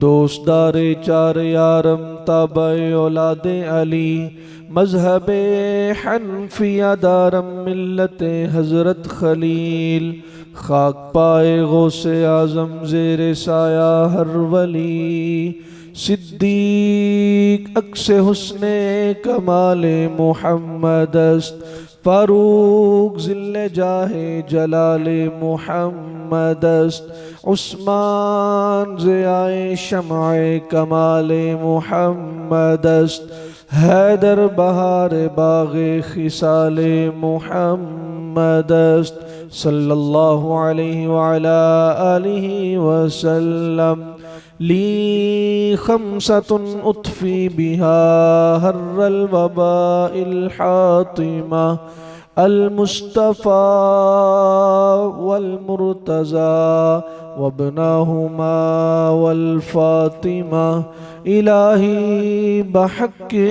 दोस्तदारे चार यारम ताबे औलादे अली मजहब हनफिया दारम मिल्लत हजरत खलील खाक पाए गौसे आजम ज़ेरे साया हर वली सिद्दीक अक्से हुस्ने कमाले मुहम्मद अस्त फारूक ज़िल्ले जाहे जलाले मुहम्मद अस्त उस्मान ज़ियाए शमाए कमाले मुहम्मद अस्त हैदर बहार बाग़े खिसाले मुहम्मद अस्त सल्लल्लाहु अलैहि वअला आलिहि वसल्लम ली खमसतुन उत्फ़ी बिहा हर्रल वबाइल हातिमा अल मुस्तफ़ा वल मुर्तज़ा वब्नाहुमा वल फ़ातिमा इलाही बहक़्क़े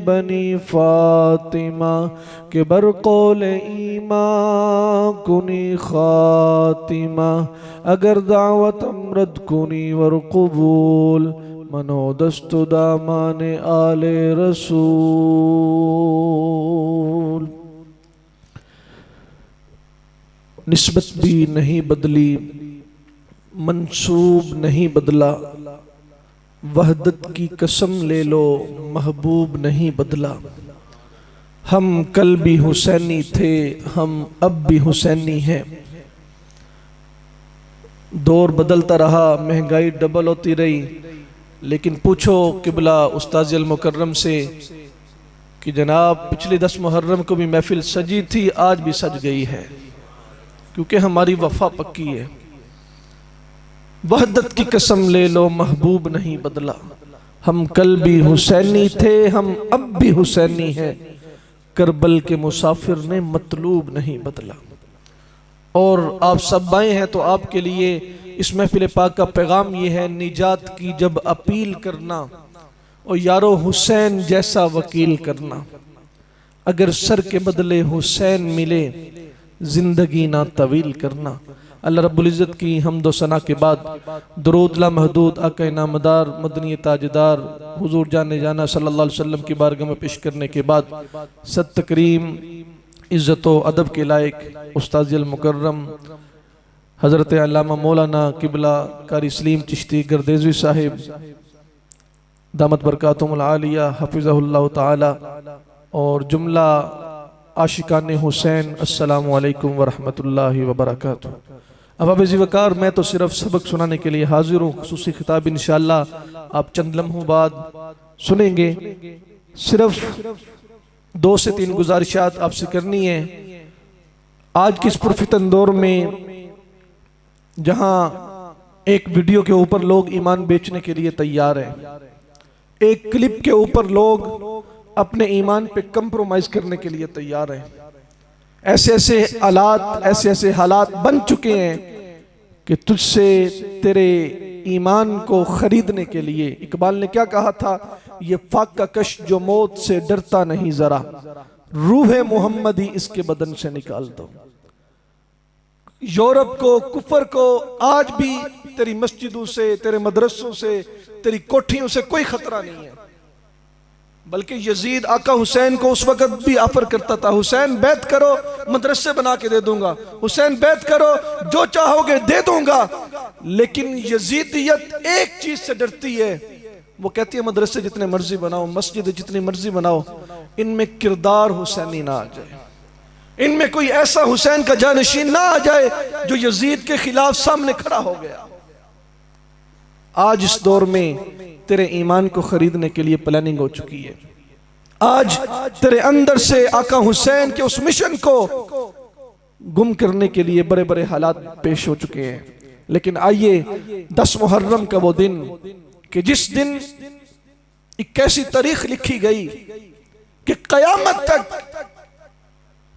बनी फ़ातिमा के बरक़ौल ईमान कुनी ख़ातिमा अगर दावत अमरद कुनी वर क़बूल मनो दस्तु दामान आले रसूल। निस्बत भी नहीं बदली, मंसूब नहीं बदला, वहदत की कसम ले लो महबूब नहीं बदला। हम कल भी हुसैनी थे, हम अब भी हुसैनी हैं। दौर बदलता रहा, महंगाई डबल होती रही, लेकिन पूछो किबला उस्ताद अल मुकर्रम से कि जनाब पिछले 10 मुहर्रम को भी महफिल सजी थी, आज भी सज गई है, क्योंकि हमारी वफा पक्की है। वहदत की कसम ले लो महबूब नहीं बदला। हम कल भी हुसैनी थे, हम अब भी हुसैनी हैं। करबल के मुसाफिर ने मतलूब नहीं बदला। और आप सब आए हैं तो आपके लिए इस महफिल पाक का पैगाम ये है, निजात की जब अपील करना और यारो हुसैन जैसा वकील करना। अगर सर के बदले हुसैन मिले जिंदगी ना तवील करना। अल्लाह रब्बुल इज़्ज़त की हम्दो सना के बाद दुरूद ला महदूद आका इनामदार मदनी ताजदार हुजूर जाने जाना सल्लल्लाहु अलैहि वसल्लम की बारगाह में पेश करने के बाद सत तकरीम इज़्ज़त व अदब के लायक उस्ताद अल मुकर्रम हज़रत अल्लामा मौलाना किबला कारी सलीम चिश्ती गर्देज़वी साहिब दामत बरकातुहुल आलिया हफ़िज़हुल्लाह ताला और जुमला आशिकान हुसैन अस्सलामु अलैकुम व रहमतुल्लाहि व बरकातुहू। अब जी वकार मैं तो सिर्फ सबक सुनाने के लिए हाजिर हूँ। खुसूसी खिताब इंशाअल्लाह आप चंद लम्हों बाद सुनेंगे। सिर्फ 2 से 3 गुजारिशात आपसे करनी है। आज के इस पुरफितन दौर में जहाँ एक वीडियो के ऊपर लोग ईमान बेचने के लिए तैयार हैं, एक क्लिप के ऊपर लोग अपने ईमान पे कंप्रोमाइज करने के लिए तैयार हैं। ऐसे ऐसे हालात बन चुके हैं कि तुझसे तेरे ईमान को खरीदने के लिए, इकबाल ने क्या कहा था, ये फाका कश जो मौत से डरता नहीं जरा, रूह मोहम्मदी इसके बदन से निकाल दो। यूरोप को, कुफर को आज भी तेरी मस्जिदों से, तेरे मदरसों से, तेरी कोठियों से कोई खतरा नहीं है। बल्कि यजीद आका हुसैन को उस वक्त भी ऑफर करता था, हुसैन बैत करो मदरसे बना के दे दूंगा, हुसैन बैत करो जो चाहोगे दे दूंगा। लेकिन यजीदियत एक चीज से डरती है, वो कहती है मदरसे जितने मर्जी बनाओ, मस्जिद जितनी मर्जी बनाओ, इनमें किरदार हुसैनी ना आ जाए, इनमें कोई ऐसा हुसैन का जानशीन ना आ जाए जो यजीद के खिलाफ सामने खड़ा हो गया। आज इस दौर में तेरे ईमान को खरीदने के लिए प्लानिंग हो चुकी है। आज तेरे अंदर से आका हुसैन के उस मिशन को गुम करने के लिए बड़े बड़े हालात पेश हो चुके हैं। लेकिन आइए 10 मुहर्रम का वो दिन कि जिस दिन एक ऐसी तारीख लिखी गई कि कयामत तक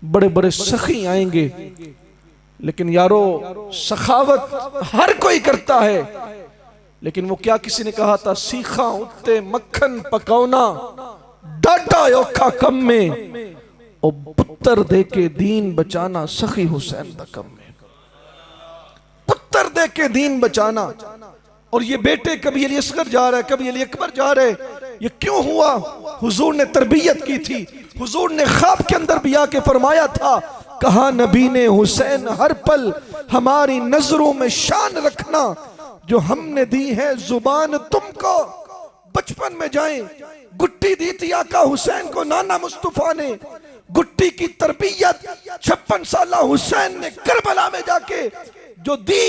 बड़े बड़े सखी आएंगे। लेकिन यारो सखावत हर कोई करता है, लेकिन वो क्या किसी ने कहा था, सीखा उत्ते मक्खन पकाउना डाटा औखा कम में, और पुत्र दे के दीन बचाना सखी हुसैन दा कम में। पुत्र दे के दीन बचाना और ये बेटे कभी अली असगर जा रहा है, कभी अली अकबर जा रहे, ये क्यों हुआ? हुजूर ने तरबियत की थी। हुजूर ने ख्वाब के अंदर भी आके फरमाया था, कहा नबी ने, हुसैन हर पल हमारी नजरों में शान रखना, जो हमने दी है जुबान तुमको। बचपन में जाएं, गुट्टी दी थी आका हुसैन को नाना मुस्तफा ने, गुट्टी की तरबियत 56 साल हुसैन ने करबला में जाके जो दी,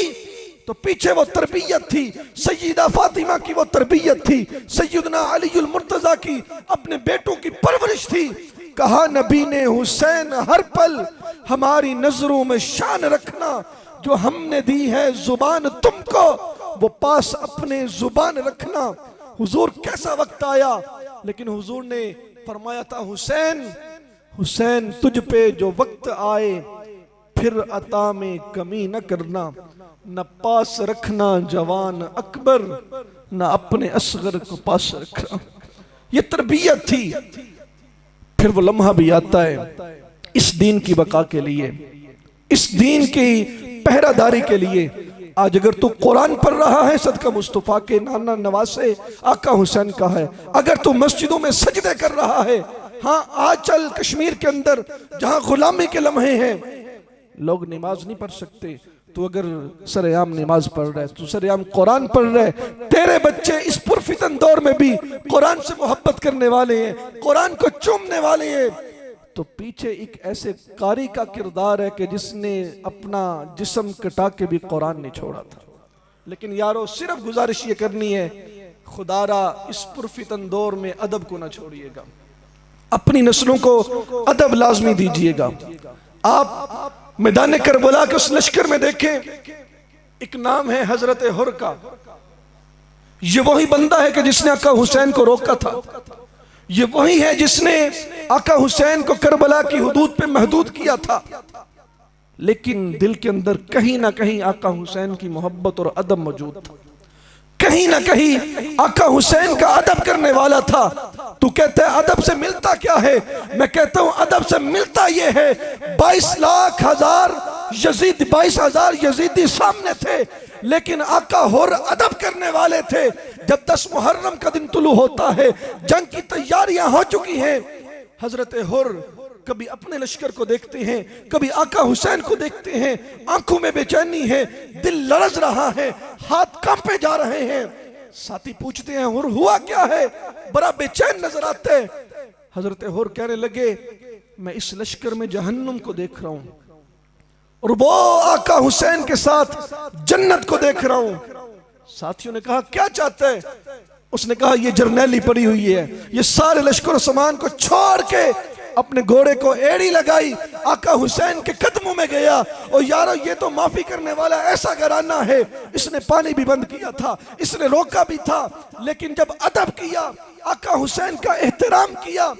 तो पीछे वो तरबियत थी सैयदा फातिमा की, वो तरबियत थी सैयदना अलीउल मुर्तजा की, अपने बेटों की परवरिश थी। कहा नबी ने, हुसैन हर पल हमारी नजरों में शान रखना, जो हमने दी है जुबान तुमको, वो पास अपने जुबान रखना। हुजूर कैसा वक्त आया, लेकिन हुजूर ने फरमाया था, हुसैन हुसैन तुझ पे जो वक्त आए, फिर अता में कमी न करना, न पास रखना जवान अकबर, न अपने असगर को पास रखना। ये तरबियत थी। फिर वो लम्हा भी आता है इस दीन की बका के लिए, इस दीन की पहरादारी के लिए। आज अगर तू कुरान पढ़ रहा है, सदका मुस्तफा के नाना नवासे आका हुसैन का है। अगर तू मस्जिदों में सजदे कर रहा है, हाँ आज चल कश्मीर के अंदर जहां गुलामी के लम्हे हैं, लोग नमाज नहीं पढ़ सकते, तू अगर सरेआम नमाज पढ़ रहा है, तू सरेआम कुरान पढ़ रहा है, तेरे बच्चे इस पुरफितन दौर में भी कुरान से मोहब्बत करने वाले हैं, कुरान को चूमने वाले हैं, तो पीछे एक ऐसे कारी का किरदार है कि जिसने अपना जिस्म कटा के भी कुरान नहीं छोड़ा था। लेकिन यारो, सिर्फ गुजारिश ये करनी है, खुदारा इस पुरफितन दौर में अदब को ना छोड़िएगा, अपनी नस्लों को अदब लाजमी दीजिएगा। आप मैदान करबला के उस लश्कर में देखें, एक नाम है हजरत हुर का। ये वही बंदा है कि जिसने आका हुसैन को रोका था। ये वही है जिसने आका हुसैन को करबला की हुदूद पे महदूद किया था। लेकिन दिल के अंदर कहीं ना कहीं आका हुसैन की मोहब्बत और अदब मौजूद था। कहीं ना कहीं आका हुसैन का अदब करने वाला था। तू कहता है अदब से मिलता क्या है? मैं कहता हूं अदब से मिलता ये है, 22,00,000 यजीद, 22,000 यजीदी सामने थे, लेकिन आका हुर अदब करने वाले थे। जब 10 मुहर्रम का दिन तुलू होता है, जंग की तैयारियां हो चुकी हैं, हजरत हुर कभी अपने लश्कर को देखते हैं, कभी आका हुसैन को देखते हैं, आंखों में बेचैनी है, दिल लरज रहा है, हाथ कांपे जा रहे हैं। साथी पूछते हैं हुर हुआ क्या है, बड़ा बेचैन नजर आता है। हजरत हुर कहने लगे, मैं इस लश्कर में जहन्नुम को देख रहा हूं और वो आका हुसैन के साथ जन्नत को देख रहा हूं। साथियों ने कहा क्या चाहता है? उसने कहा ये जर्नैली पड़ी हुई है। ये सारे लश्कर सामान को छोड़ के अपने घोड़े को एड़ी लगाई, आका हुसैन के कदमों में गया। और यारो, ये तो माफी करने वाला ऐसा घराना है, इसने पानी भी बंद किया था, इसने रोका भी था, लेकिन जब अदब किया, आका हुसैन का एहतराम किया,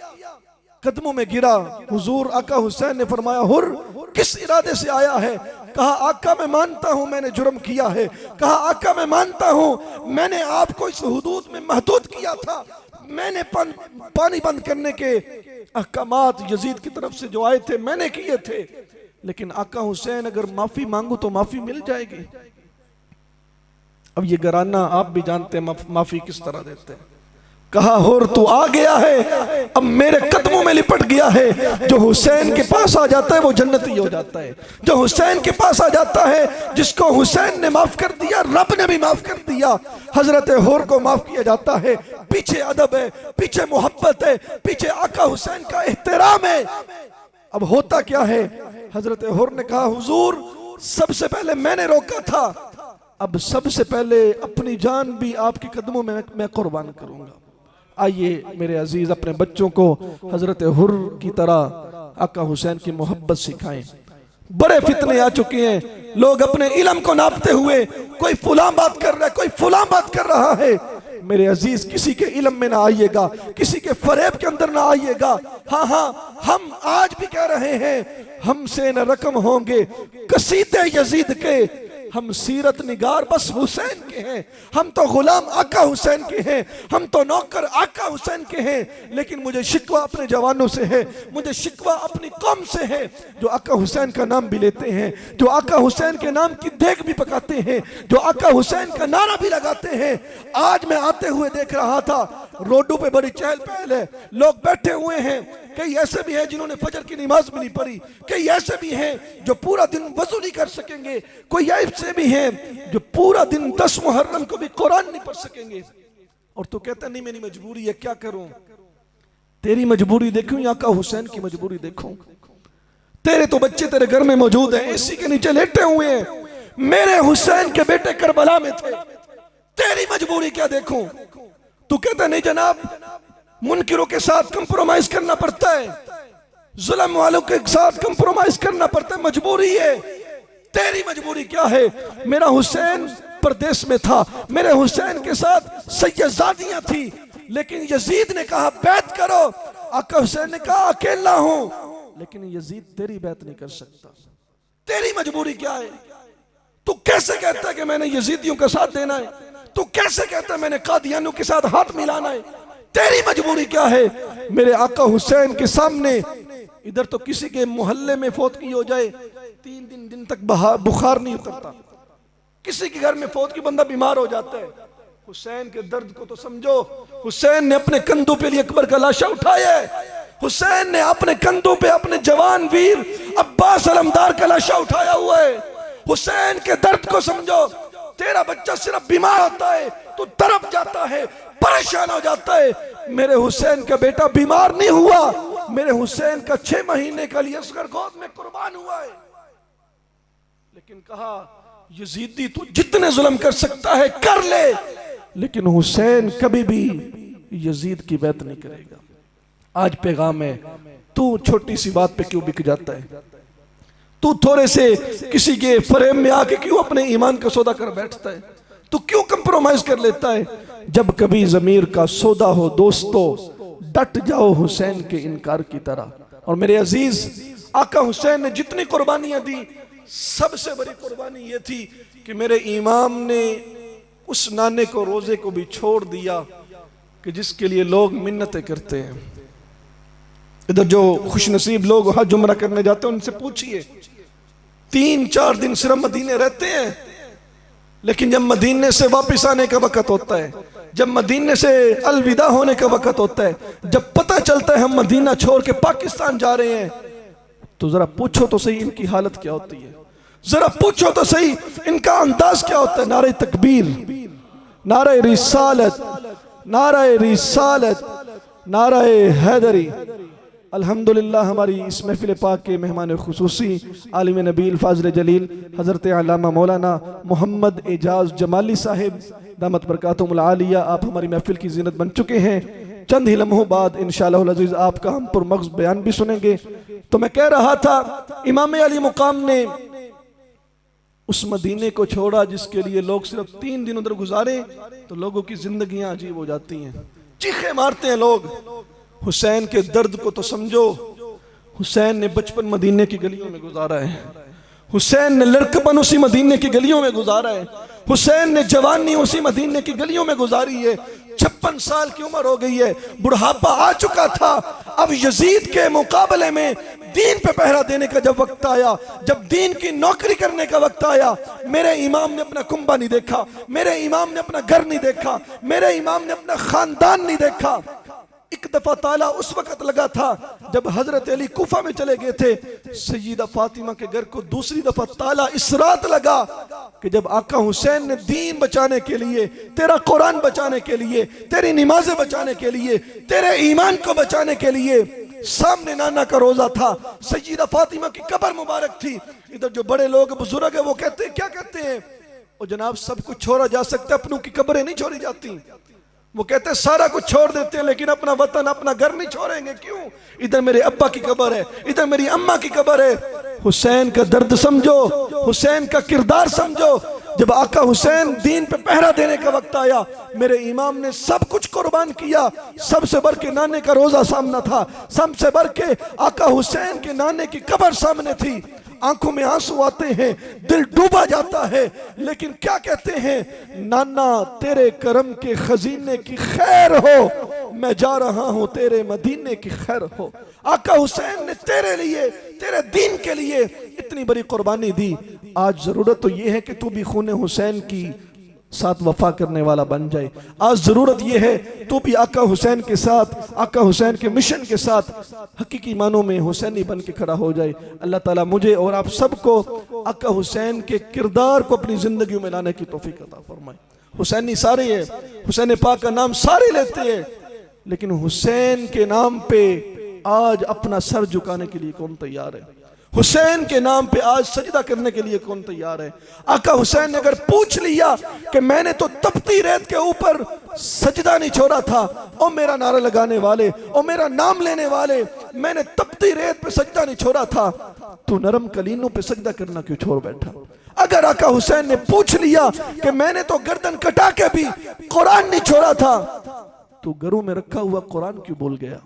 कदमों में गिरा। हुजूर आका हुसैन ने फरमाया, हुर किस इरादे से आया है? कहा आका मैं मानता हूं मैंने जुर्म किया है। कहा आका मैं मानता हूं मैंने आपको इस हुदूद में महदूद किया था, मैंने पानी बंद करने के अहकामात यजीद की तरफ से जो आए थे मैंने किए थे। लेकिन आका हुसैन अगर माफी मांगू तो माफी मिल जाएगी। अब ये घराना आप भी जानते हैं माफी किस तरह देते हैं। कहा हुर तू आ गया है, अब मेरे कदमों में लिपट गया है। जो हुसैन के पास आ जाता है वो जन्नती हो जाता है। जो हुसैन के पास आ जाता है, जिसको हुसैन ने माफ कर दिया, रब ने भी माफ कर दिया। हजरत हुर को माफ किया जाता है। पीछे अदब है, पीछे मोहब्बत है, पीछे आका हुसैन का एहतराम है। अब होता क्या है? हजरत हुर ने कहा हुजूर सबसे पहले मैंने रोका था, अब सबसे पहले अपनी जान भी आपके कदमों में मैं कुर्बान करूंगा। आइए मेरे अजीज, अपने बच्चों को हजरत हुर की तरह आका हुसैन की मोहब्बत सिखाएं। बड़े फितने आ चुके हैं, लोग अपने इल्म को नापते हुए कोई फुला बात कर रहा है, कोई फुला बात कर रहा है। मेरे अजीज, किसी के इल्म में ना आइएगा, किसी के फरेब के अंदर ना आइएगा। हाँ हाँ, हम आज भी कह रहे हैं, हमसे न रकम होंगे कसीदे यजीद के, हम सीरत निगार बस हुसैन के हैं, हम तो गुलाम आका हुसैन के हैं, हम तो नौकर आका हुसैन के हैं। लेकिन मुझे शिकवा अपने जवानों से है, मुझे शिकवा अपनी कौम से है जो आका हुसैन का नाम भी लेते हैं, जो आका हुसैन के नाम की देख भी पकाते हैं, जो आका हुसैन का नारा भी लगाते हैं। आज मैं आते हुए देख रहा था, रोडों पे बड़ी चहल पहल है, लोग बैठे हुए हैं। कई ऐसे भी हैं जिन्होंने फजर की नमाज भी नहीं पढ़ी, कई ऐसे भी हैं जो पूरा दिन वजू नहीं कर सकेंगे, कोई ऐसे भी हैं जो पूरा दिन 10 मुहर्रम को भी कुरान नहीं पढ़ सकेंगे। और तू कहता नहीं मेरी मजबूरी है, क्या करूं? तेरी मजबूरी देखूं या आका हुसैन की मजबूरी देखूं? तेरे तो बच्चे तेरे घर में मौजूद हैं, एसी के नीचे लेटे हुए हैं, मेरे हुसैन के बेटे करबला में थे, तेरी मजबूरी क्या देखूं? तू कहता नहीं जनाब मुनकिरों के साथ कंप्रोमाइज करना पड़ता है, जुल्म वालों के साथ कंप्रोमाइज करना पड़ता है, मजबूरी है। तेरी मजबूरी क्या है? मेरा हुसैन परदेश में था, मेरे हुसैन के साथ सैयदादियां थी, लेकिन यजीद ने कहा बैत करो, आका हुसैन ने कहा अकेला हूं, लेकिन यजीद तेरी बैत नहीं कर सकता। तेरी मजबूरी क्या है? तू कैसे कहता है कि मैंने यजीदियों का साथ देना है? तू कैसे कहता है मैंने कादियानियों के साथ हाथ मिलाना है? तेरी मजबूरी क्या है? मेरे आका हुसैन के सामने इधर तो किसी के मोहल्ले में फौत की हो जाए 3 दिन तक बुखार नहीं उतरता, किसी के घर में फौत की बंदा बीमार हो जाता है। हुसैन के दर्द को तो समझो। हुसैन ने अपने कंधों पे लिए अकबर का लाशा उठाया है, हुसैन ने अपने कंधों पे अपने जवान वीर अब्बास अलमदार का लाशा उठाया हुआ है। हुसैन के दर्द को समझो। तेरा बच्चा सिर्फ बीमार होता है तो तड़प जाता है, परेशान हो जाता है। मेरे हुसैन का बेटा बीमार नहीं हुआ, मेरे हुसैन का 6 महीने का लिए असगर गोद में कुर्बान हुआ है। लेकिन कहा यजीदी तू जितने जुल्म कर सकता है कर ले, लेकिन हुसैन कभी भी यजीद की बैत नहीं करेगा। आज पैगाम है, तू छोटी सी बात पे क्यों बिक जाता है? तू थोड़े से किसी के फ्रेम में आके क्यों अपने ईमान का सौदा कर बैठता है? तू क्यों कंप्रोमाइज कर लेता है? जब कभी जमीर का सौदा हो दोस्तों, डट जाओ हुसैन के इनकार की तरह। और मेरे अजीज आका हुसैन ने जितनी कुर्बानियां दी, सबसे बड़ी कुर्बानी ये थी कि मेरे इमाम ने उस नाने को रोजे को भी छोड़ दिया कि जिसके लिए लोग मिन्नतें करते हैं। इधर जो खुशनसीब लोग हज उम्रा करने जाते हैं उनसे पूछिए, 3-4 दिन सिर्फ मदीने रहते हैं, लेकिन जब मदीने से वापस आने का वक्त होता है, जब मदीने से अलविदा होने का वक्त होता है, जब पता चलता है हम मदीना छोड़ के पाकिस्तान जा रहे हैं, तो जरा पूछो तो सही इनकी हालत क्या होती है, जरा पूछो तो सही इनका अंदाज क्या होता है। नारे तकबीर, नारे रिसालत, नारे रिसालत, नारे हैदरी। अल्हम्दुलिल्लाह हमारी इस महफिल पाक के मेहमान खुसूसी आलिम नबील फाज़िल जलील हज़रत अल्लामा मौलाना मोहम्मद एजाज जमाली साहिब दामत बरकातुहुल आलिया, आप हमारी महफिल की ज़ीनत बन चुके हैं। चंद ही लम्हों बाद इंशाअल्लाह अज़ीज़ आपका हम पुरमग़्ज़ बयान भी सुनेंगे। तो मैं कह रहा था, इमाम अली मुकाम ने उस मदीने को छोड़ा जिसके लिए लोग सिर्फ 3 दिन उधर गुजारे तो लोगों की जिंदगियां अजीब हो जाती हैं, चीखे मारते हैं लोग। हुसैन के दर्द को तो समझो। हुसैन ने बचपन मदीने की गलियों में गुजारा है, हुसैन ने लड़कपन उसी मदीने की गलियों में गुजारा है, हुसैन ने जवानी उसी मदीने की गलियों में गुजारी है। 56 साल की उम्र हो गई है, बुढ़ापा आ चुका था। अब यजीद के मुकाबले में दीन पे पहरा देने का जब वक्त आया, जब दीन की नौकरी करने का वक्त आया, मेरे इमाम ने अपना कुंबा नहीं देखा, मेरे इमाम ने अपना घर नहीं देखा, मेरे इमाम ने अपना खानदान नहीं देखा। एक दफा ताला उस वक्त लगा था जब हजरत अली कूफा में चले गए थे, सैयदा फातिमा के घर को दूसरी दफा ताला इस रात लगा कि जब आका हुसैन ने दीन बचाने के लिए, तेरा कुरान बचाने के लिए, तेरी नमाजें बचाने के लिए, तेरे ईमान को बचाने के लिए, सामने नाना का रोजा था, सैयदा फातिमा की कब्र मुबारक थी। इधर जो बड़े लोग बुजुर्ग है वो कहते हैं, क्या कहते हैं, ओ जनाब सब कुछ छोड़ा जा सकता है, अपनों की कब्रें नहीं छोड़ी जाती। वो कहते हैं सारा कुछ छोड़ देते हैं लेकिन अपना वतन अपना घर नहीं छोड़ेंगे। क्यों? इधर मेरे अब्बा की कब्र है, इधर मेरी अम्मा की कब्र है। हुसैन का दर्द समझो, हुसैन का किरदार समझो। जब आका हुसैन दीन पे पहरा देने का वक्त आया, मेरे इमाम ने सब कुछ कुर्बान किया। सबसे बढ़ के नाने का रोजा सामना था, सबसे बढ़ के आका हुसैन के नाने की कब्र सामने थी। आंखों में आंसू आते हैं, दिल डूबा जाता है, लेकिन क्या कहते हैं, नाना तेरे करम के खजीने की खैर हो, मैं जा रहा हूं तेरे मदीने की खैर हो। आका हुसैन ने तेरे लिए, तेरे दीन के लिए इतनी बड़ी कुर्बानी दी। आज जरूरत तो यह है कि तू भी खून हुसैन की साथ वफा करने वाला बन जाए। आज जरूरत यह है तो भी आका हुसैन के साथ, आका हुसैन के मिशन के साथ हकीकी मानों में हुसैनी बन के खड़ा हो जाए। अल्लाह ताला मुझे और आप सबको आका हुसैन के किरदार को अपनी जिंदगी में लाने की तौफीक अता फरमाए। हुसैनी सारे है, हुसैन पाक का नाम सारे लेते हैं, लेकिन हुसैन के नाम पे आज अपना सर झुकाने के लिए कौन तैयार है? हुसैन के नाम पे आज सजदा करने के लिए कौन तैयार है? आका हुसैन ने अगर पूछ लिया कि मैंने तो तपती रेत के ऊपर सजदा नहीं छोड़ा था, ओ मेरा नारा लगाने वाले, ओ मेरा नाम लेने वाले, मैंने तपती रेत पे सजदा नहीं छोड़ा था, तू नरम कलीनों पे सजदा करना क्यों छोड़ बैठा? अगर आका हुसैन ने पूछ लिया कि मैंने तो गर्दन कटा के भी कुरान नहीं छोड़ा था, तो घरों में रखा हुआ कुरान क्यों बोल गया?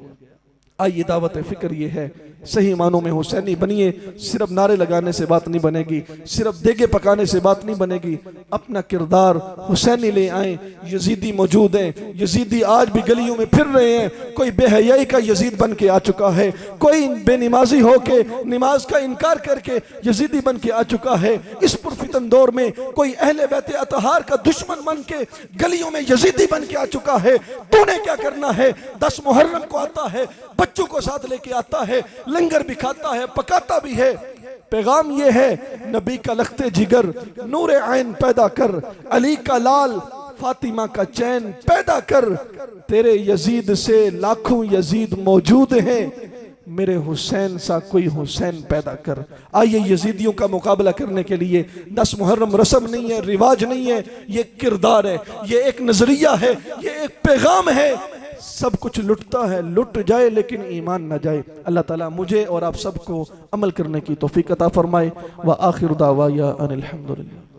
आइए दावत फिक्र ये है, सही मानों में हुसैनी बनिए। सिर्फ नारे लगाने से बात नहीं बनेगी, सिर्फ देगे पकाने से बात नहीं बनेगी, अपना किरदार हुसैनी ले आए। यजीदी मौजूद हैं, यजीदी आज भी गलियों में फिर रहे हैं। कोई बेहयाई का यजीद बन के आ चुका है, कोई बेनमाजी होके नमाज का इनकार करके यजीदी बन के आ चुका है। इस पुरफितन दौर में कोई अहले बैत अतहार का दुश्मन बन के गलियों में यजीदी बन के आ चुका है। तूने क्या करना है? 10 मुहर्रम को आता है, बच्चों को साथ लेके आता है, लंगर भी खाता है, पकाता भी है। पैगाम ये है, नबी का लख्ते जिगर नूर आइन पैदा कर, अली का लाल फातिमा का चैन पैदा कर। तेरे यजीद से लाखों यजीद मौजूद हैं, मेरे हुसैन सा कोई हुसैन पैदा कर। आइए यजीदियों का मुकाबला करने के लिए 10 मुहर्रम रस्म नहीं है, रिवाज नहीं है, ये किरदार है, ये एक नजरिया है, ये एक पैगाम है। सब कुछ लुटता है, लुट जाए लेकिन ईमान न जाए। अल्लाह ताला मुझे और आप सबको अमल करने की तौफीक अता फरमाए। व आखिर दावा या अनिल हम्दुलिल्लाह।